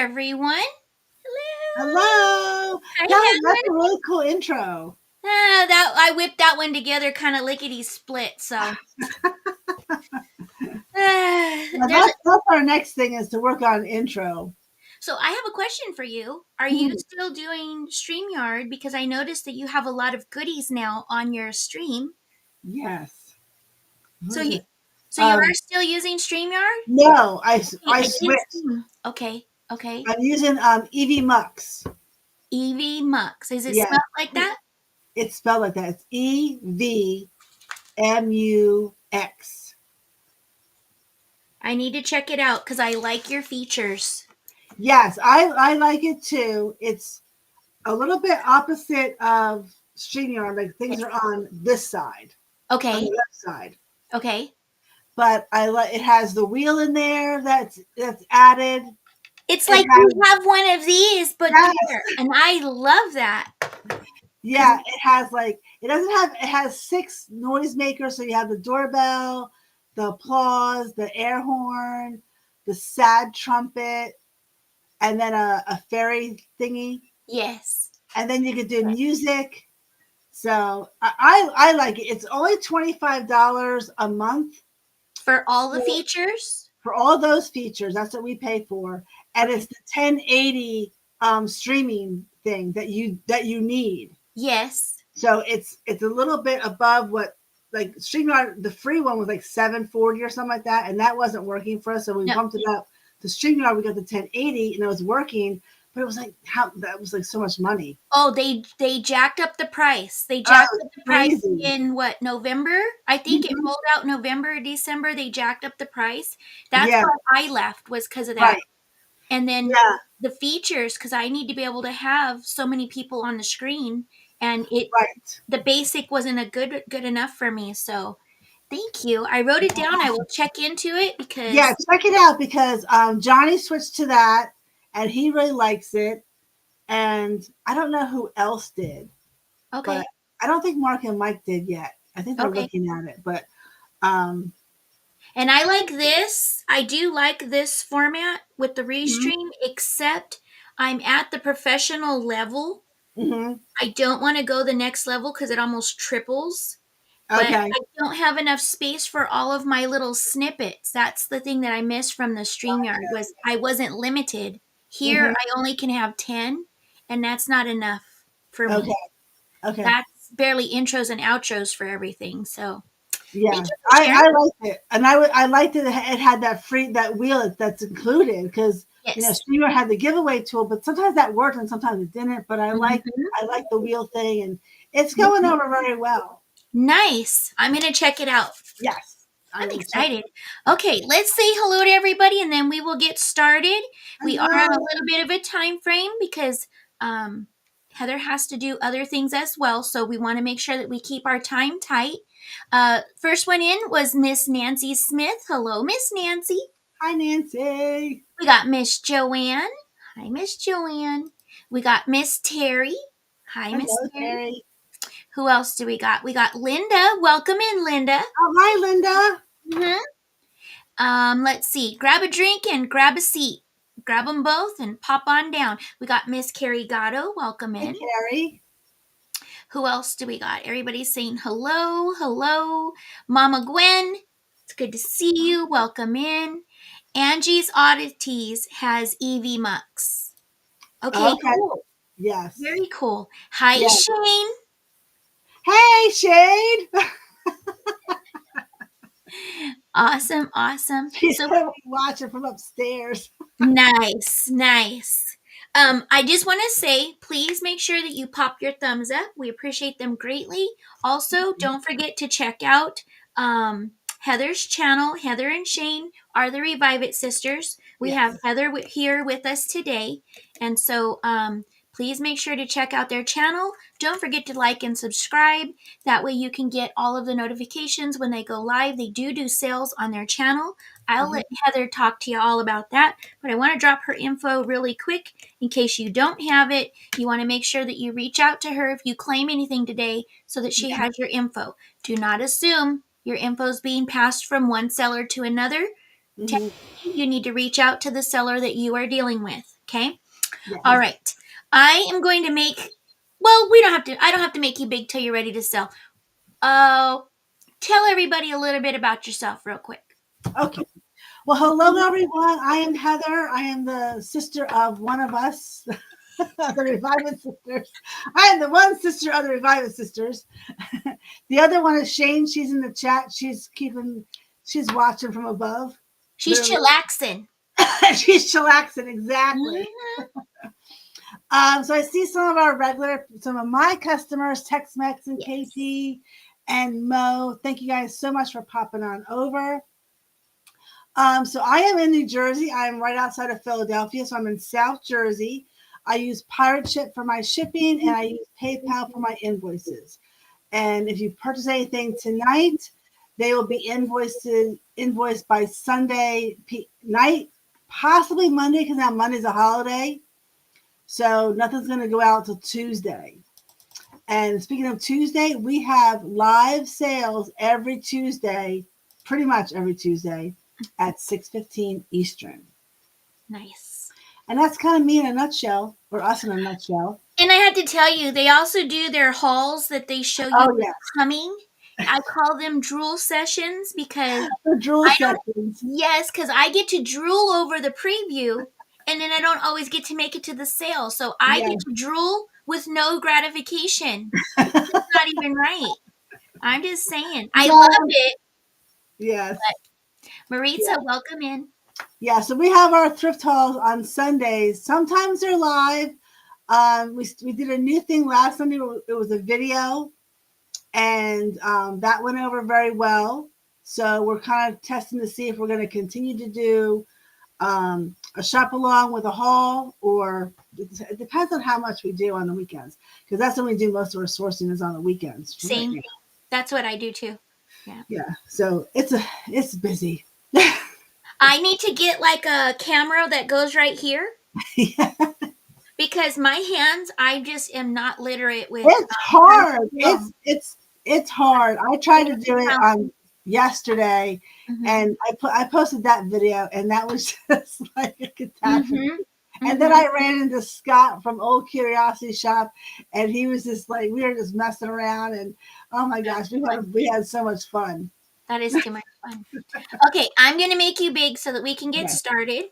everyone. Hello. Hello. Hi, Yeah, that's Heather. a really cool intro. That I whipped that one together kind of lickety split. So Now there's that's our next thing is to work on intro. so I have a question for you. Are you Mhm. still doing StreamYard? Because I noticed that you have a lot of goodies now on your stream. Yes. What So is you it? so you are Um, still using StreamYard? no, Okay, I I didn't switched. see. Okay, okay. I'm using EV Mux. EV Mux. Is it Yes, spelled like that? it's spelled like that. It's EVMUX. I need to check it out because I like your features. Yes, I like it too. It's a little bit opposite of StreamYard. Like things are on this side, on the Okay, left side. okay. But I like it has the wheel in there that's added. It's It like you has have one of these, but yes, bigger. And I love that. Because, yeah, it has like it has 6 noisemakers, so you have the doorbell, the applause, the air horn, the sad trumpet, and then a fairy thingy. yes. And then you could do music. So I like it. It's only $25 a month For all the for, features? for all those features. That's what we pay for. And Okay. it's the 1080 streaming thing that you need. Yes. So it's a little bit above what like StreamYard, the free one was like 740 or something like that, and that wasn't working for us. So we No. bumped it up to StreamYard. We got the 1080, and it was working, but it was like how that was like so much money. Oh, they jacked up the price. They Oh, jacked up it's the price crazy. in what, November? I think it Mhm. rolled out November, December. They jacked up the price. That's Yeah, why I left, was because of that. right. And then Yeah, the features, because I need to be able to have so many people on the screen, and it right. the basic wasn't a good enough for me. So thank you. I wrote it down. I will check into it Yeah, because check it out because Johnny switched to that, and he really likes it. And I don't know who else did, but okay, I don't think Mark and Mike did yet. I think they're okay. looking at it, but um, And I like this. I do like this format with the mhm, restream, except I'm at the professional level. mhm. I don't want to go the next level because it almost triples. But Okay. I don't have enough space for all of my little snippets. That's the thing that I missed from the StreamYard was I wasn't limited. Here Mhm. I only can have 10, and that's not enough for me. Okay. Okay. That's barely intros and outros for everything. So thank Yeah, you for sharing. I liked it, and I liked it. It had that wheel that's included because Yes. Streamer had the giveaway tool, but sometimes that worked and sometimes it didn't. But Mhm. I like the wheel thing, and it's going Mhm. over very well. Nice. I'm going to check it out. Yes, I I'm will check. excited. Okay, let's say hello to everybody and then we will get started. We are on a Hello. little bit of a time frame because um, Heather has to do other things as well. So we want to make sure that we keep our time tight. First one in was Miss Nancy Smith. Hello, Miss Nancy. Hi, Nancy. We got Miss Joanne. Hi, Miss Joanne. We got Miss Terry. Hi, Miss Hello, Terry. Terry. Who else do we got? We got Linda. Welcome in, Linda. Oh, hi, Linda. Mhm. Let's see. Grab a drink and grab a seat. Grab them both and pop on down. We got Miss Carrie Gatto. Welcome Hey, in. Carrie. Who else do we got? Everybody's saying hello, hello. Mama Gwen, it's good to see you. Welcome in. Angie's Oddities has Evie Mux. Okay, Okay. cool. Yes. Very cool. Hi, Yeah. Shane. Hey, Shade. Awesome, awesome. She's So gonna be watching from upstairs. nice, nice. I just want to say, please make sure that you pop your thumbs up. We appreciate them greatly. Also, don't forget to check out Heather's channel. Heather and Shane are the Revive It sisters. We Yes. have Heather here with us today, and so please make sure to check out their channel. Don't forget to like and subscribe. That way, you can get all of the notifications when they go live. They do sales on their channel. I'll Mhm. let Heather talk to you all about that, but I want to drop her info really quick in case you don't have it. You want to make sure that you reach out to her if you claim anything today so that she Yeah. has your info. Do not assume your info is being passed from one seller to another. Mhm. You need to reach out to the seller that you are dealing with. Okay. Yes. All right. I am going to make. Well, we don't have to. I don't have to make you big till you're ready to sell. Tell everybody a little bit about yourself, real quick. Okay. Well, hello everyone. I am Heather. I am the sister of one of us, the Reviving Sisters. I am the one sister of the Reviving Sisters. The other one is Shane. She's in the chat. She's watching from above. She's chillaxing. She's chillaxing, exactly. Mm-hmm. So I see some of my customers, Tex-Mex and Katie and Mo. Thank you guys so much for popping on over. So I am in New Jersey. I'm right outside of Philadelphia. So I'm in South Jersey. I use Pirate Ship for my shipping, and I use PayPal for my invoices. And if you purchase anything tonight, they will be invoiced by Sunday night, possibly Monday, because now Monday's a holiday. So nothing's going to go out till Tuesday. And speaking of Tuesday, we have live sales every Tuesday, pretty much every Tuesday at 6:15 Eastern. Nice. And that's kind of me in a nutshell, or us in a nutshell. And I had to tell you, they also do their hauls that they show you coming. I call them drool sessions because Yes, because I get to drool over the preview, and then I don't always get to make it to the sale. So I get to drool with no gratification. It's not even right. I'm just saying. I love it. Yes. But Maritza, welcome in. Yeah, so we have our thrift hauls on Sundays. Sometimes they're live. We did a new thing last Sunday. It was a video, and that went over very well. So we're kind of testing to see if we're going to continue to do a shop along with a haul, or it depends on how much we do on the weekends, because that's when we do most of our sourcing is on the weekends. Same. Right, that's what I do too. Yeah. Yeah. So it's busy. I need to get like a camera that goes right here. Yeah. Because my hands, I just am not literate with. It's hard. It's hard. I tried to do it on yesterday, and I posted that video, and that was just like a catastrophe. And then I ran into Scott from Old Curiosity Shop, and he was just like, we were just messing around, and oh my gosh, we had so much fun. That is too much fun. Okay, I'm gonna make you big so that we can get started.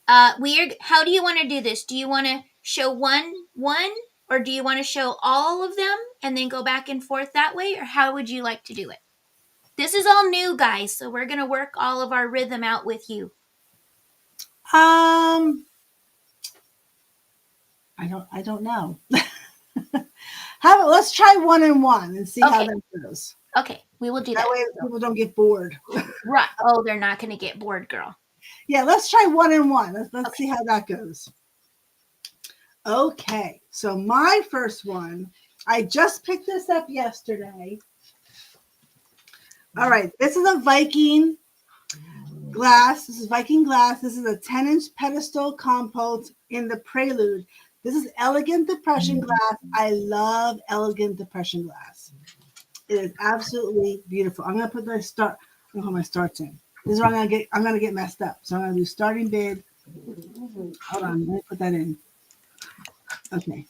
How do you want to do this? Do you want to show one, or do you want to show all of them and then go back and forth that way, or how would you like to do it? This is all new, guys, so we're gonna work all of our rhythm out with you. I don't know. Let's try 1 and 1 and see how that goes. Okay, we will do that. That way people don't get bored. Right. Oh, they're not going to get bored, girl. Yeah, let's try 1 and 1. Let's see how that goes. Okay, so my first one, I just picked this up yesterday. All right, this is a Viking glass. This is Viking glass. This is a 10-inch pedestal compote in the Prelude. This is elegant depression glass. I love elegant depression glass. It is absolutely beautiful. I'm gonna put my starts in. This is where I'm gonna get messed up. So I'm gonna do starting bid. Hold on, let me put that in. Okay.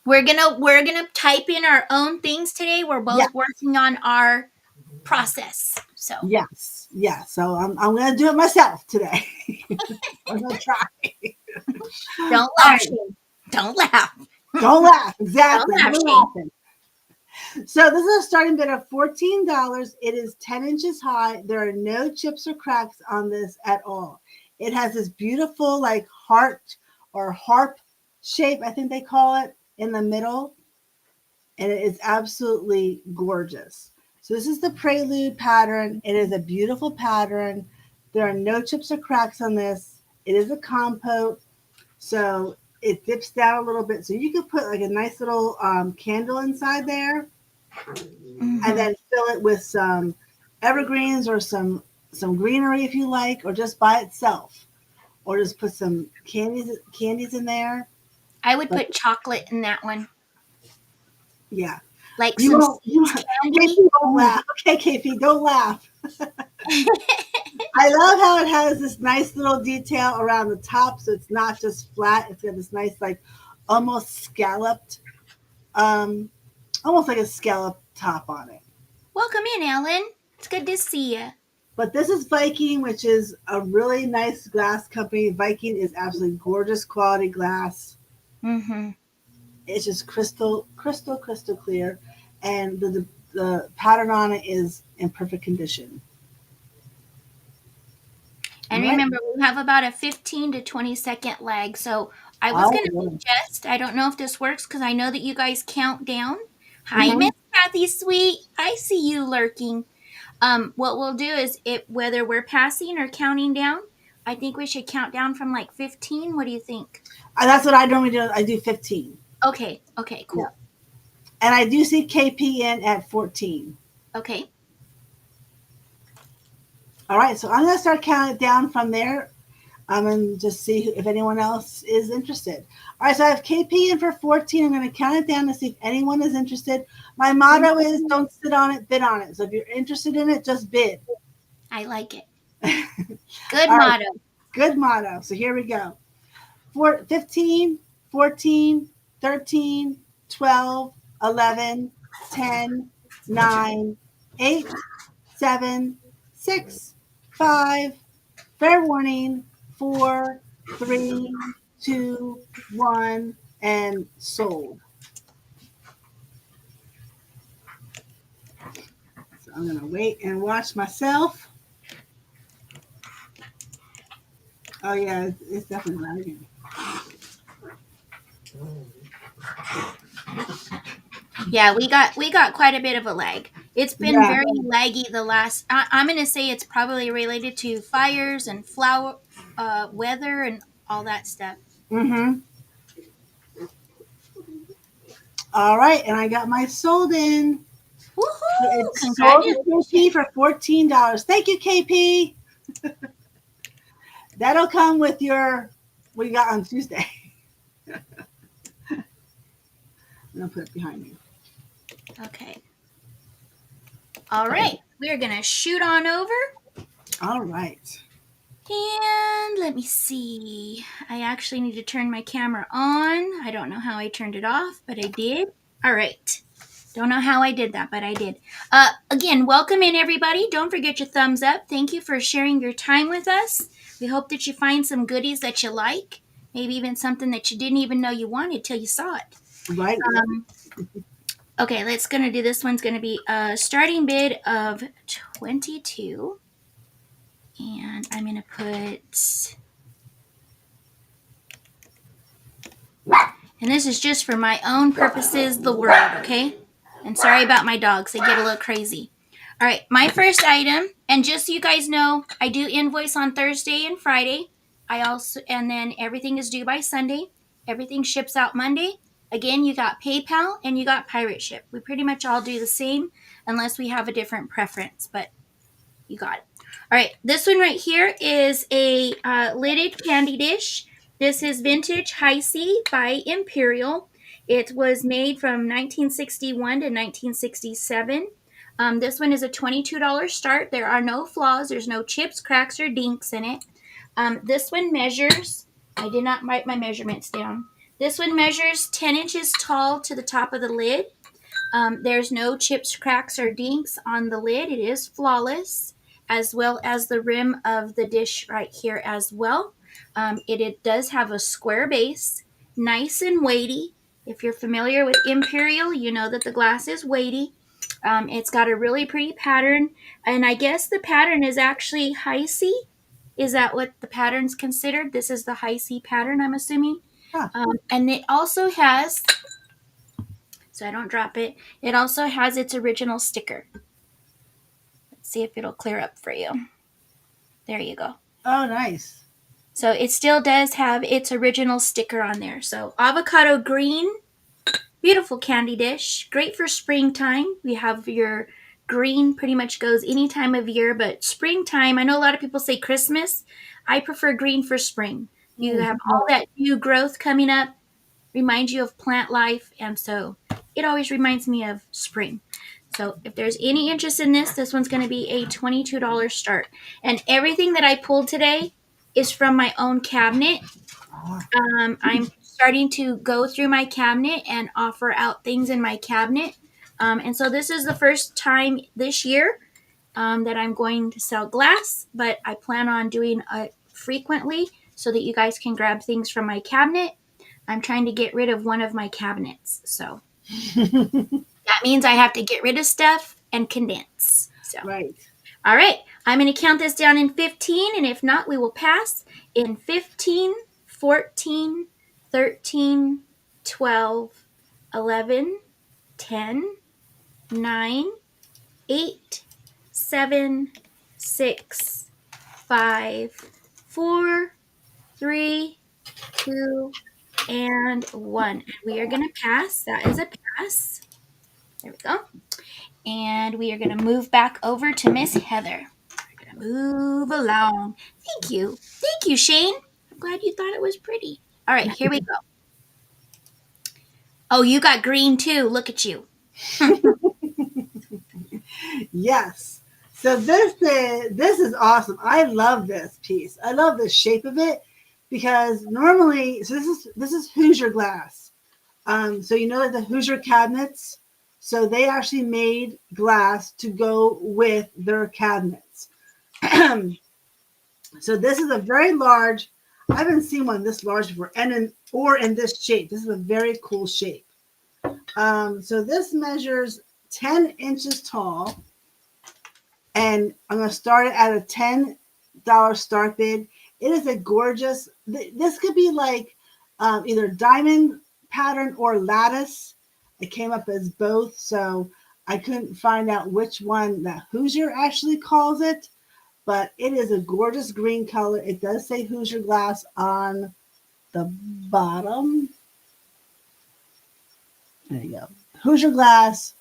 We're gonna type in our own things today. We're both working on our process. So yes. So I'm gonna do it myself today. I'm gonna try. Don't laugh. Don't laugh. Don't laugh. Exactly. Don't laugh. So this is a starting bid of $14. It is 10 inches high. There are no chips or cracks on this at all. It has this beautiful like heart or harp shape, I think they call it, in the middle. And it is absolutely gorgeous. So this is the Prelude pattern. It is a beautiful pattern. There are no chips or cracks on this. It is a compote. So it dips down a little bit. So you could put like a nice little candle inside there. And then fill it with some evergreens or some greenery if you like, or just by itself, or just put some candies in there. I would put chocolate in that one. Yeah, like You some won't. You seeds KP candy. won't laugh. Okay, KP, don't laugh. I love how it has this nice little detail around the top, so it's not just flat. It's got this nice, like, almost scalloped, um, almost like a scallop top on it. Welcome in, Ellen. It's good to see you. But this is Viking, which is a really nice glass company. Viking is absolutely gorgeous quality glass. Mm-hmm. It's just crystal clear, and the pattern on it is in perfect condition. All And right. remember, we have about a 15 to 20-second lag. So I was Oh, going to really? suggest, I don't know if this works because I know that you guys count down. Hi, Mm-hmm. Miss Kathy Sweet. I see you lurking. What we'll do is whether we're passing or counting down, I think we should count down from like 15. What do you think? That's what I normally do. I do 15. Okay. Okay, Yeah. cool. And I do see KP in at 14. Okay. All right, so I'm going to start counting it down from there. And just see if anyone else is interested. All right, so I have KP in for 14. I'm going to count it down to see if anyone is interested. My motto is don't sit on it, bid on it. So if you're interested in it, just bid. I like it. Good All right, motto. good motto. So here we go. 15, 14, 13, 12, 11, 10, 9, 8, 7, 6, 5, fair warning, 4, 3, 2, 1, and sold. So I'm going to wait and watch myself. Oh, yeah, it's definitely lagging. Yeah, we got quite a bit of a lag. It's been Yeah. very laggy the last. I'm going to say it's probably related to fires and weather and all that stuff. Mm-hmm. All right, and I got my sold in. Woohoo! It's sold to KP Congratulations! for $14. Thank you, KP. That'll come with your what you got on Tuesday. I'm gonna put it behind me. Okay. All right, we're going to shoot on over. All right. And let me see. I actually need to turn my camera on. I don't know how I turned it off, but I did. All right. Don't know how I did that, but I did. Again, welcome in, everybody. Don't forget your thumbs up. Thank you for sharing your time with us. We hope that you find some goodies that you like, maybe even something that you didn't even know you wanted till you saw it. Right. Okay, let's gonna do this one's gonna be a starting bid of 22, and I'm gonna put. And this is just for my own purposes, the world, okay? And sorry about my dogs, they get a little crazy. All right, my first item, and just so you guys know, I do invoice on Thursday and Friday. And then everything is due by Sunday. Everything ships out Monday. Again, you got PayPal and you got Pirate Ship. We pretty much all do the same unless we have a different preference, but you got it. All right, this one right here is a lidded candy dish. This is vintage High C by Imperial. It was made from 1961 to 1967. This one is a $22 start. There are no flaws. There's no chips, cracks, or dinks in it. This one measures, I did not write my measurements down. This one measures 10 inches tall to the top of the lid. There's no chips, cracks, or dinks on the lid. It is flawless, as well as the rim of the dish right here as well. It does have a square base, nice and weighty. If you're familiar with Imperial, you know that the glass is weighty. It's got a really pretty pattern, and I guess the pattern is actually high C. Is that what the pattern's considered? This is the high C pattern, I'm assuming. Huh. And it also has, so I don't drop it, it also has its original sticker. Let's see if it'll clear up for you. There you go. Oh, nice. So it still does have its original sticker on there. So avocado green, beautiful candy dish, great for springtime. We have your green, pretty much goes any time of year, but springtime, I know a lot of people say Christmas. I prefer green for spring. You have all that new growth coming up. reminds you of plant life, and so it always reminds me of spring. So if there's any interest in this one's going to be a $22 start. And everything that I pulled today is from my own cabinet. I'm starting to go through my cabinet and offer out things in my cabinet. And so this is the first time this year that I'm going to sell glass, but I plan on doing it frequently so that you guys can grab things from my cabinet. I'm trying to get rid of one of my cabinets. So that means I have to get rid of stuff and condense. So, Right. All right. I'm going to count this down in 15, and if not, we will pass in 15, 14, 13, 12, 11, 10, 9, 8, 7, 6, 5, 4, 3, 2, and 1. And we are going to pass. That is a pass. There we go. And we are going to move back over to Miss Heather. We're going to move along. Thank you. Thank you, Shane. I'm glad you thought it was pretty. All right, here we go. Oh, you got green too. Look at you. Yes. So this is awesome. I love this piece. I love the shape of it because normally, so this is Hoosier glass. So you know that the Hoosier cabinets, so they actually made glass to go with their cabinets. So this is a very large. I haven't seen one this large before, and in this shape. This is a very cool shape. So this measures 10 inches tall, and I'm going to start it at a $10 start bid. It is a gorgeous. This could be like either diamond pattern or lattice. It came up as both, so I couldn't find out which one that Hoosier actually calls it, but it is a gorgeous green color. It does say Hoosier glass on the bottom. There you go. Hoosier glass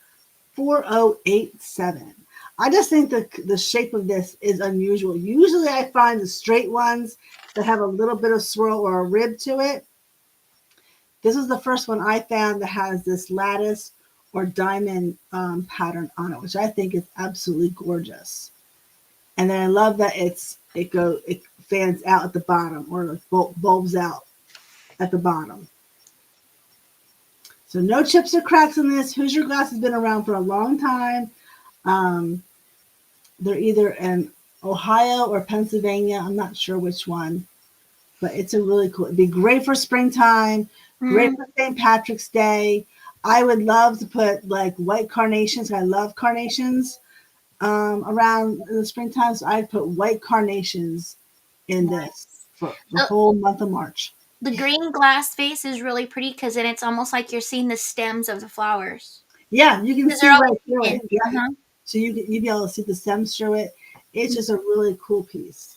4087. I just think the shape of this is unusual. Usually I find the straight ones that have a little bit of swirl or a rib to it. This is the first one I found that has this lattice or diamond pattern on it, which I think is absolutely gorgeous. And then I love that it fans out at the bottom, or bulbs out at the bottom. So no chips or cracks in this. Hoosier glass has been around for a long time. They're either in Ohio or Pennsylvania. I'm not sure which one, but it's a really cool. It'd be great for springtime, great for St. Patrick's Day. I would love to put like white carnations. I love carnations around the springtime, so I'd put white carnations in this for the whole month of March. The green glass face is really pretty because then it's almost like you're seeing the stems of the flowers. Yeah, you can see right through it. Yeah. Uh-huh. So you'd be able to see the stems through it. It's just a really cool piece.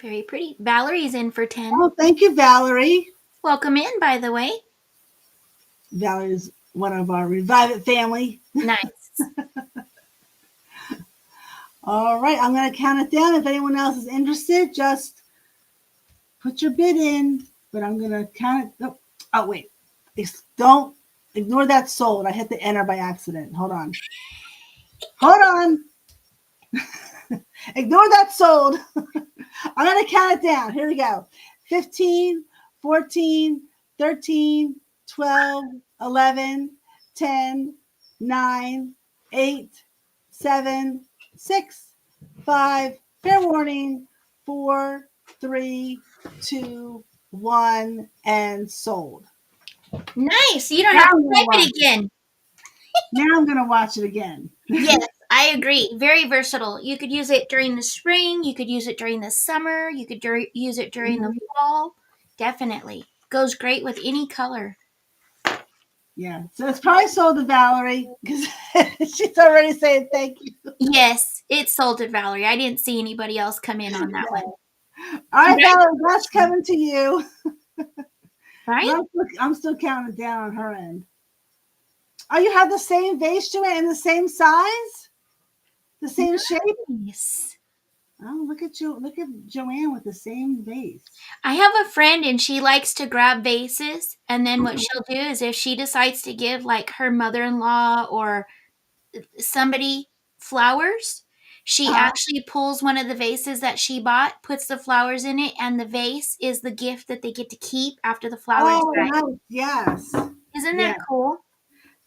Very pretty. Valerie's in for 10. Oh, thank you, Valerie. Welcome in, by the way. Valerie's one of our Revive It family. Nice. All right, I'm going to count it down. If anyone else is interested, just put your bid in. But I'm going to count it. Oh, wait. Don't ignore that sold. I hit the enter by accident. Hold on. Ignore that sold. I'm going to count it down. Here we go. 15, 14, 13, 12, 11, 10, 9, 8, 7, 6, 5, fair warning, 4, 3, 2, 1, and sold. Nice. You don't have to type it again. Now I'm going to watch it again. Yes, I agree. Very versatile. You could use it during the spring. You could use it during the summer. You could use it during the fall. Definitely. Goes great with any color. Yeah. So it's probably sold to Valerie because she's already saying thank you. Yes, it's sold to Valerie. I didn't see anybody else come in on that one. All right, Valerie, that's coming to you. Right? I'm still counting down on her end. Oh, you have the same vase to it and the same size? The same shape? Yes. Oh, look at you. Look at Joanne with the same vase. I have a friend and she likes to grab vases, and then what she'll do is if she decides to give like her mother-in-law or somebody flowers, she Uh-huh. actually pulls one of the vases that she bought, puts the flowers in it, and the vase is the gift that they get to keep after the flowers Oh, die. nice. Yes. Isn't Yeah. that cool?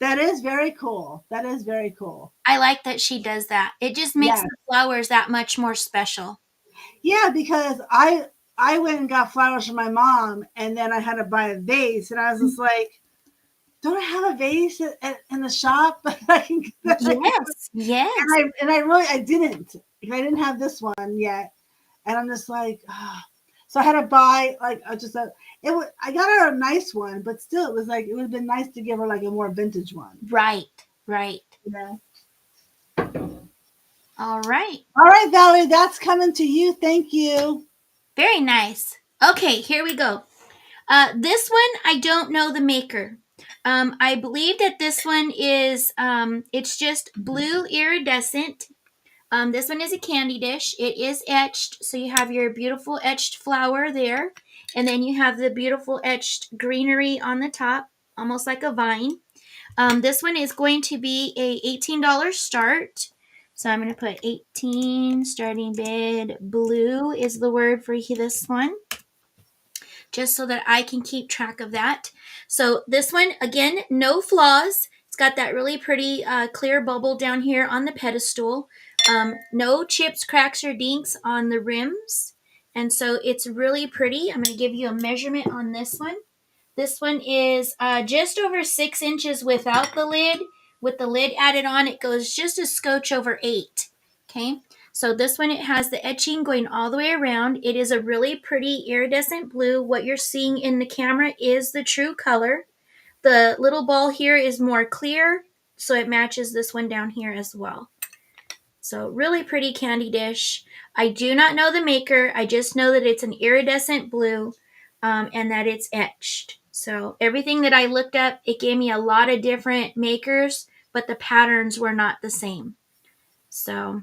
That is very cool. That is very cool. I like that she does that. It just makes Yes. the flowers that much more special. Yeah, because I went and got flowers for my mom, and then I had to buy a vase, and I was just like, don't I have a vase in the shop? Yes, yes. And I really I didn't. I didn't have this one yet, and I'm just like, so I had to buy like just a. It was I got her a nice one, but still it was like it would have been nice to give her like a more vintage one. Right, right. Yeah. All right. All right, Valerie, that's coming to you. Thank you. Very nice. Okay, here we go. This one, I don't know the maker. I believe that this one is, it's just blue iridescent. This one is a candy dish. It is etched, so you have your beautiful etched flower there, and then you have the beautiful etched greenery on the top, almost like a vine. This one is going to be a $18 start. So I'm going to put 18 starting bid. Blue is the word for this one, just so that I can keep track of that. So this one, again, no flaws. It's got that really pretty clear bubble down here on the pedestal. No chips, cracks, or dinks on the rims. And so it's really pretty. I'm going to give you a measurement on this one. This one is just over 6 inches without the lid. With the lid added on, it goes just a scotch over 8. Okay, so this one, it has the etching going all the way around. It is a really pretty iridescent blue. What you're seeing in the camera is the true color. The little ball here is more clear, so it matches this one down here as well. So really pretty candy dish. I do not know the maker. I just know that it's an iridescent blue and that it's etched. So everything that I looked up, it gave me a lot of different makers, but the patterns were not the same. So,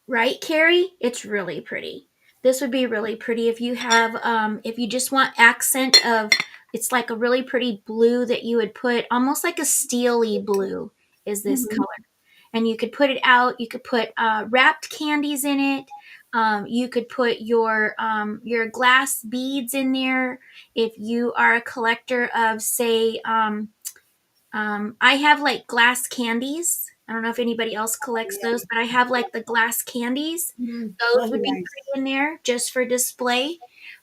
right, Carrie? It's really pretty. This would be really pretty if you have, if you just want accent of, it's like a really pretty blue that you would put, almost like a steely blue is this Mhm. color. And you could put it out. You could put wrapped candies in it. You could put your glass beads in there. If you are a collector of, say, I have like glass candies. I don't know if anybody else collects those, but I have like the glass candies. Mhm. Those Those are would be nice. pretty in there just for display.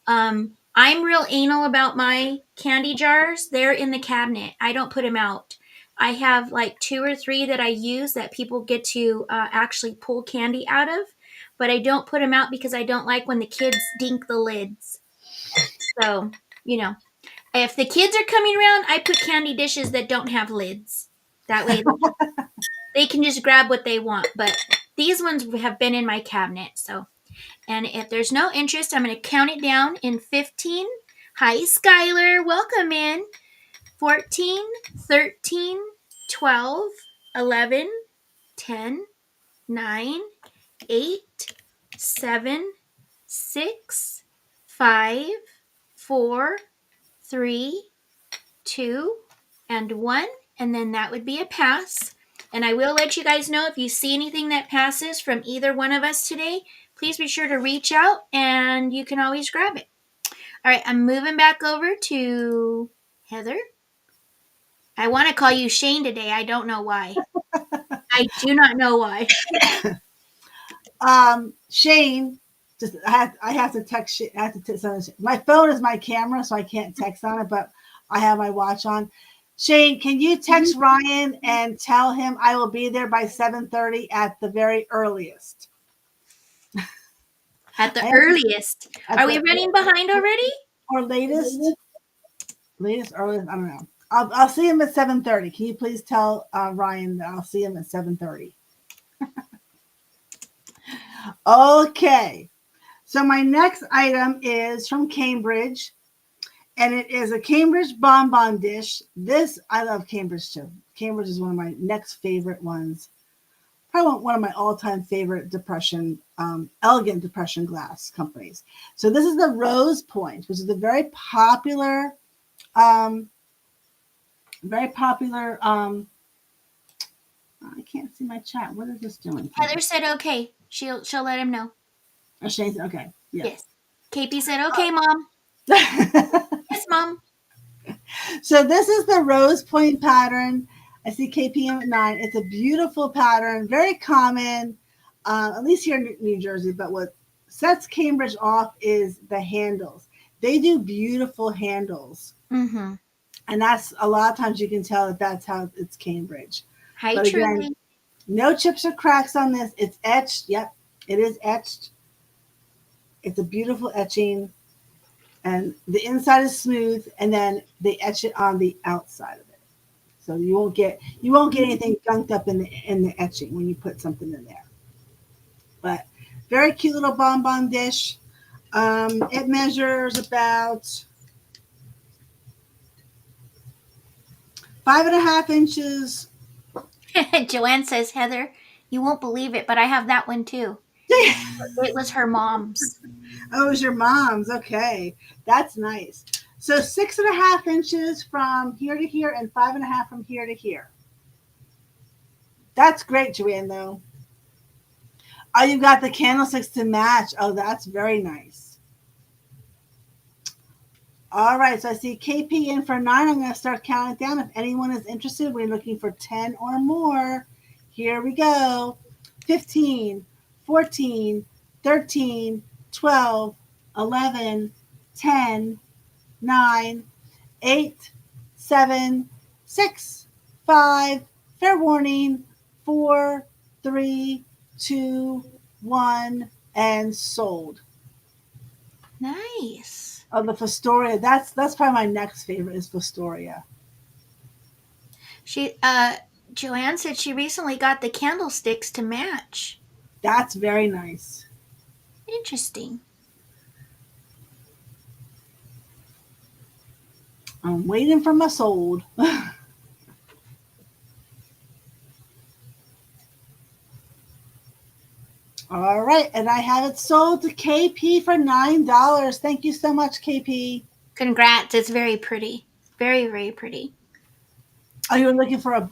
I'm real anal about my candy jars. They're in the cabinet. I don't put them out. I have like 2 or 3 that I use that people get to actually pull candy out of, but I don't put them out because I don't like when the kids dink the lids. So, you know, if the kids are coming around, I put candy dishes that don't have lids. That way they can just grab what they want. But these ones have been in my cabinet. So, and if there's no interest, I'm going to count it down in 15. Hi, Skylar. Welcome in. 14, 13, 12, 11, 10, 9, 8, 7, 6, 5, 4, 3, 2, and 1. And then that would be a pass. And I will let you guys know if you see anything that passes from either one of us today, please be sure to reach out and you can always grab it. All right, I'm moving back over to Heather. I want to call you Shane today. I don't know why. I do not know why. Shane, just I have to text. I have to text. My phone is my camera, so I can't text on it, but I have my watch on. Shane, can you text Ryan and tell him I will be there by 7:30 at the very earliest? At the earliest. Are we running behind already? Or latest? Latest, earliest? I don't know. I'll see him at 7:30. Can you please tell Ryan that I'll see him at 7:30? Okay. So my next item is from Cambridge, and it is a Cambridge bonbon dish. This, I love Cambridge too. Cambridge is one of my next favorite ones. probably one of my all-time favorite depression, elegant depression glass companies. So this is the Rose Point, which is a very popular, um, very popular. I can't see my chat. What is this doing to Heather me? said okay. She'll let him know. Oh, Shane, okay, yes. Yes. KP said okay, mom. Yes, mom. So this is the Rose Point pattern. I see KPM at 9. It's a beautiful pattern, very common, at least here in New Jersey. But what sets Cambridge off is the handles. They do beautiful handles. Mm-hmm. And that's a lot of times you can tell that that's how it's Cambridge. Hi, But again, Truly. no chips or cracks on this. It's etched. Yep, it is etched. It's a beautiful etching. And the inside is smooth, and then they etch it on the outside of it. So you won't get anything gunked up in the etching when you put something in there. But very cute little bonbon dish. It measures about 5.5 inches. Joanne says, Heather, you won't believe it, but I have that one too. It was her mom's. Oh, it was your mom's. Okay, that's nice. So 6.5 inches from here to here, and 5.5 from here to here. That's great, Joanne. Though. Oh, you've got the candlesticks to match. Oh, that's very nice. All right, so I see KP in for 9. I'm going to start counting down. If anyone is interested, we're looking for 10 or more. Here we go. 15, 14, 13, 12, 11, 10, 9, 8, 7, 6, 5, fair warning, 4, 3, 2, 1, and sold. Nice. Oh, the Fostoria. That's probably my next favorite is Fostoria. Joanne said she recently got the candlesticks to match. That's very nice. Interesting. I'm waiting for my sold. All right, and I have it sold to KP for $9. Thank you so much, KP. Congrats. It's very pretty. Very, very pretty. Oh, you were looking for you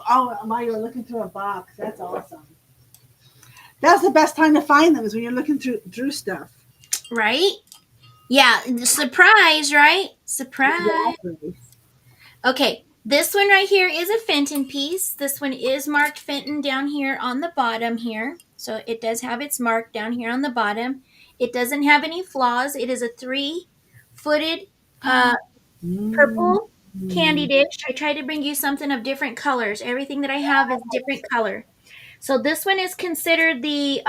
were looking through a box. That's awesome. That's the best time to find them is when you're looking through stuff. Right? Yeah. Surprise, right? Surprise. Exactly. Okay. This one right here is a Fenton piece. This one is marked Fenton down here on the bottom here. So it does have its mark down here on the bottom. It doesn't have any flaws. It is a 3-footed purple candy dish. I tried to bring you something of different colors. Everything that I have is different color. So this one is considered the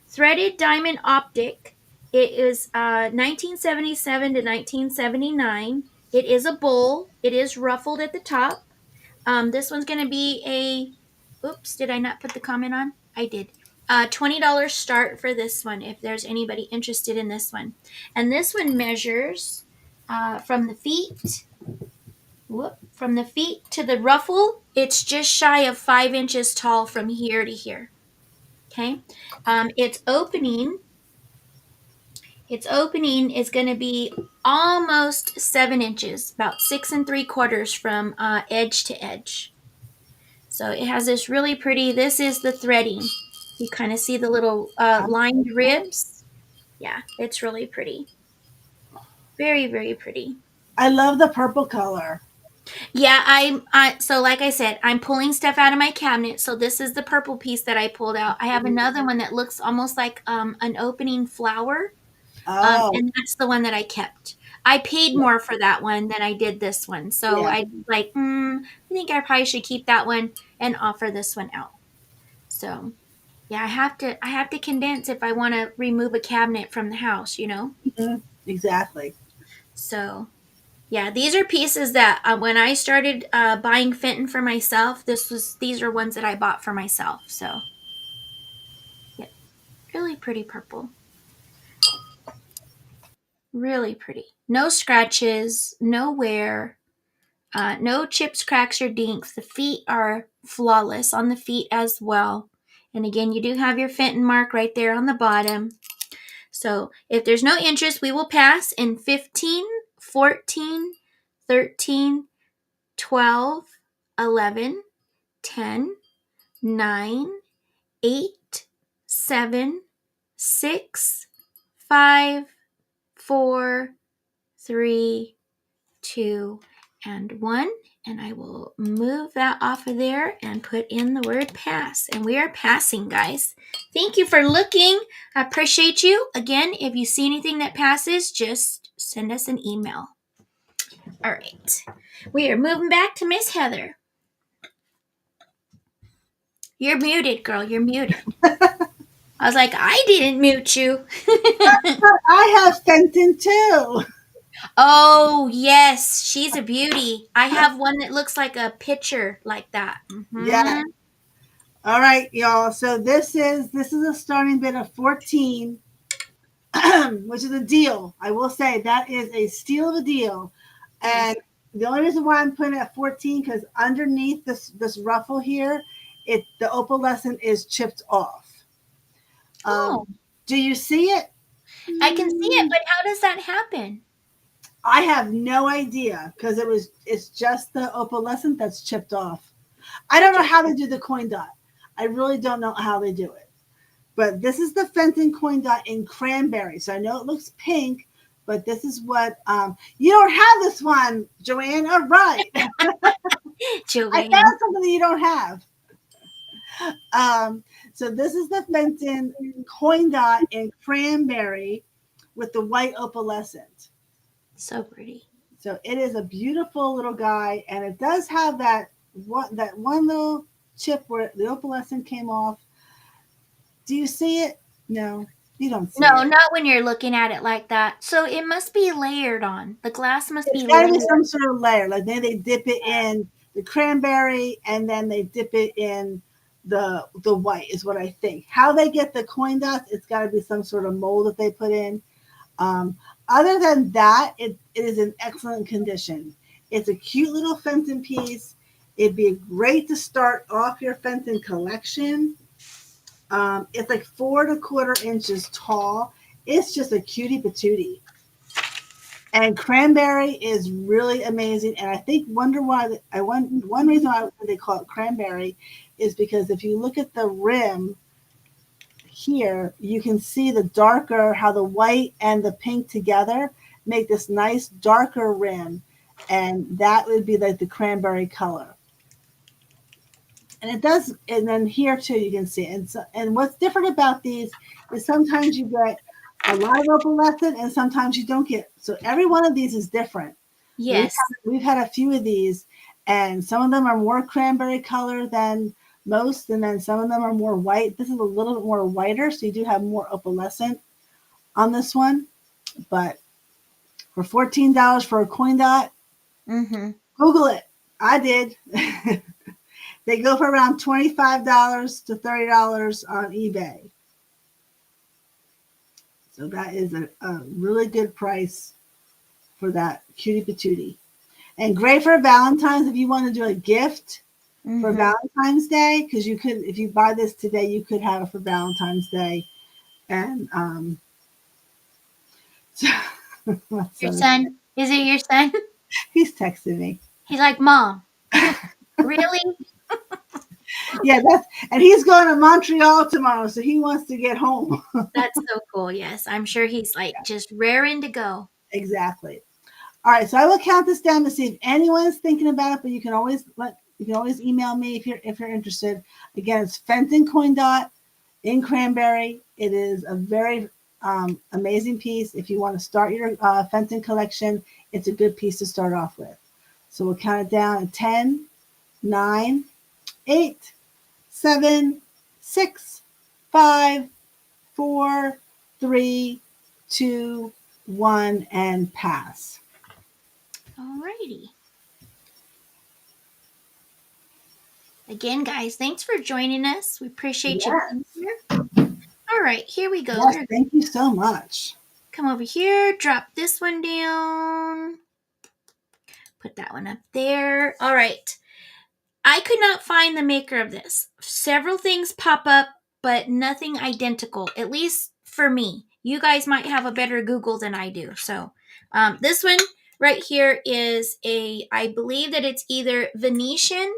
threaded diamond optic. It is 1977 to 1979. It is a bowl. It is ruffled at the top. This one's going to be oops, did I not put the comment on? I did. $20 start for this one if there's anybody interested in this one. And this one measures from the feet to the ruffle. It's just shy of 5 inches tall from here to here. Okay. Its opening is going to be almost 7 inches, about 6 3/4 from edge to edge. So it has this really pretty, this is the threading. You kind of see the little lined ribs. Yeah, it's really pretty. Very, very pretty. I love the purple color. Yeah, so like I said, I'm pulling stuff out of my cabinet. So this is the purple piece that I pulled out. I have another one that looks almost like an opening flower. Oh, And that's the one that I kept. I paid more for that one than I did this one. So yeah. I like, I think I probably should keep that one and offer this one out. So yeah, I have to condense if I want to remove a cabinet from the house, Mhm. Exactly. So yeah, these are pieces that when I started buying Fenton for myself, these are ones that I bought for myself. So yeah, really pretty purple. Really pretty. No scratches, no wear, no chips, cracks, or dinks. The feet are flawless on the feet as well. And again, you do have your Fenton mark right there on the bottom. So if there's no interest, we will pass in 15, 14, 13, 12, 11, 10, 9, 8, 7, 6, 5, 4, 3, 2, and 1. And I will move that off of there and put in the word pass. And we are passing, guys. Thank you for looking. I appreciate you. Again, if you see anything that passes, just send us an email. All right. We are moving back to Miss Heather. You're muted, girl. You're muted. I was like, I didn't mute you. I have Fenton too. Oh, yes. She's a beauty. I have one that looks like a picture like that. Yeah. All right, y'all. So this is a starting bid of 14, which is a deal. I will say that is a steal of a deal. And the only reason why I'm putting it at 14 because underneath this ruffle here, the opalescent is chipped off. Oh, Do you see it? I can see it, but how does that happen? I have no idea because it's just the opalescent that's chipped off. I don't know how they do the coin dot. I really don't know how they do it. But this is the Fenton coin dot in cranberry. So I know it looks pink, but this is what you don't have this one, Joanne. All right. I Joanne. found something that you don't have. So this is the Fenton coin dot in cranberry with the white opalescent. So pretty. So it is a beautiful little guy, and it does have that one little chip where the opalescent came off. Do you see it? No, you don't see No, it. not when you're looking at it like that. So it must be layered on. The glass must It's be got to be layered. some sort of layer. Like then they dip it in the cranberry, and then they dip it in the white. Is what I think. How they get the coin dots? It's got to be some sort of mold that they put in. Other than that, it is in excellent condition. It's a cute little Fenton piece. It'd be great to start off your Fenton collection. It's like 4¼ inches tall. It's just a cutie patootie. And cranberry is really amazing. And I think one reason why they call it cranberry is because if you look at the rim here, you can see the darker, how the white and the pink together make this nice darker rim. And that would be like the cranberry color. And it does, and then here too, you can see it. And what's different about these is sometimes you get a lot of opalescent and sometimes you don't get. So every one of these is different. Yes. We've had a few of these, and some of them are more cranberry color than most, and then some of them are more white. This is a little bit more whiter, so you do have more opalescent on this one. But for $14 for a coin dot, Google it. I did. They go for around $25 to $30 on eBay. So that is a really good price for that cutie patootie. And great for Valentine's if you want to do a gift for Valentine's Day, because you could, if you buy this today, you could have it for Valentine's Day. And Your son? Is it your son? He's texting me. He's like, Mom, really? Yeah, and he's going to Montreal tomorrow, so he wants to get home. That's so cool. Yes, I'm sure he's like just raring to go. Exactly. All right, so I will count this down to see if anyone's thinking about it, but you can always email me if you're interested. Again, it's Fenton coin dot in cranberry. It is a very amazing piece. If you want to start your Fenton collection, it's a good piece to start off with. So we'll count it down at 10, 9, 8, 7, 6, 5, 4, 3, 2, 1, and pass. Alrighty. Again, guys, thanks for joining us. We appreciate you being here. All right, here we go. Yes, thank you so much. Come over here, drop this one down. Put that one up there. All right. I could not find the maker of this. Several things pop up but nothing identical, at least for me. You guys might have a better Google than I do. So this one right here is I believe that it's either Venetian,